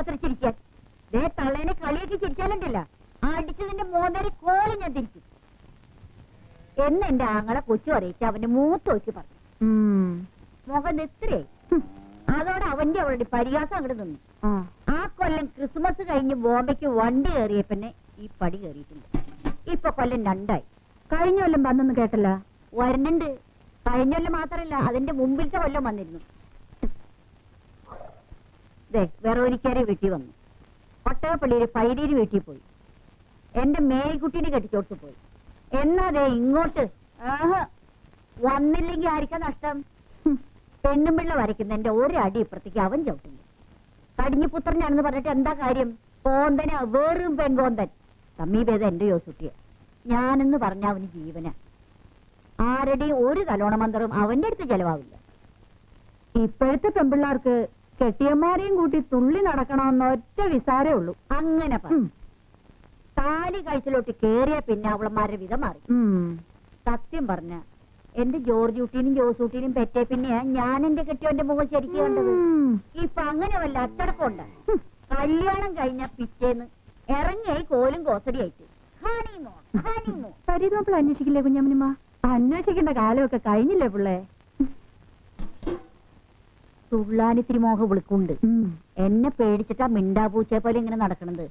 അത്ര ചിരിക്കാൻ. ദേ തള്ളേനെ കളിയൊക്കെ ചിരിച്ചാലുണ്ടല്ല, അടിച്ചതിന്റെ മോന്തേരി കോലം ഞാൻ തിരിക്കും എന്ന് എന്റെ ആങ്ങളെ കൊച്ചു അറിയിച്ച് അവന്റെ മൂത്ത് നോക്കി പറഞ്ഞു. മുഖം എത്രേ. അതോടെ അവന്റെ അവളുടെ പരിഹാസം അങ്ങോട്ട് നിന്നു. ആ കൊല്ലം ക്രിസ്മസ് കഴിഞ്ഞ് ബോംബെക്ക് വണ്ടി കയറിയപ്പന്നെ ഈ പടി കയറിയിട്ടുണ്ട്. ഇപ്പൊ കൊല്ലം 2ആയി. കഴിഞ്ഞ കൊല്ലം വന്നെന്ന് കേട്ടല്ല. വരുന്നുണ്ട്. കഴിഞ്ഞ കൊല്ലം മാത്രല്ല, അതിന്റെ മുമ്പിലത്തെ കൊല്ലം വന്നിരുന്നു. വെറോനിക്കാരെ വീട്ടിൽ വന്നു. ഒട്ടകപ്പള്ളിയിലെ പൈരീര് വീട്ടിൽ പോയി. എന്റെ മേൽക്കുട്ടീനെ കെട്ടിച്ചോട്ട് പോയി. എന്നാ ഇങ്ങോട്ട് വന്നില്ലെങ്കിൽ ആയിരിക്കാം നഷ്ടം. പെണ്ണും പിള്ള വരയ്ക്കുന്ന എന്റെ ഒരടി ഇപ്പുറത്തേക്ക് അവൻ ചവിട്ടുന്നു. കടിഞ്ഞു പുത്രനാണെന്ന് പറഞ്ഞിട്ട് എന്താ കാര്യം? കോന്തന, വേറും പെങ്കോന്തൻ. സമീപേത എന്റെ യോസുട്ടിയ. ഞാനെന്ന് പറഞ്ഞ അവന് ജീവന. ആരുടെയും ഒരു തലോണമന്ത്രവും അവന്റെ അടുത്ത് ചെലവാവില്ല. ഇപ്പോഴത്തെ പെൺപിള്ളാർക്ക് കെട്ടിയന്മാരെയും കൂട്ടി തുള്ളി നടക്കണമെന്ന ഒറ്റ വിസാരേ ഉള്ളൂ. അങ്ങനെ താലി കഴിച്ചിലോട്ട് കേറിയ പിന്നെ അവളന്മാരുടെ വിധം മാറി. സത്യം പറഞ്ഞ എന്റെ ജോർജ് കുട്ടീനും ജോസൂട്ടീനും പെറ്റേ പിന്നെയാ ഞാൻ എന്റെ കെട്ടിയവന്റെ മുഖം ശരിക്കും കണ്ടത്. ഇപ്പൊ അങ്ങനെ വല്ല അച്ചടക്കമുണ്ട്. കല്യാണം കഴിഞ്ഞ പിറ്റേന്ന് ഇറങ്ങിയായി കോലും കോസടിയായിട്ട് പരിതോപ്പിൾ അന്വേഷിക്കില്ലേ കുഞ്ഞമ്മനിമ്മ? അന്വേഷിക്കേണ്ട കാലമൊക്കെ കഴിഞ്ഞില്ലേ പിള്ളേ? തുള്ളാനിത്തിരി മോഹം വിളിക്കുണ്ട്. എന്നെ പേടിച്ചിട്ടാ മിണ്ടാപൂച്ചയെ പോലെ ഇങ്ങനെ നടക്കണത്.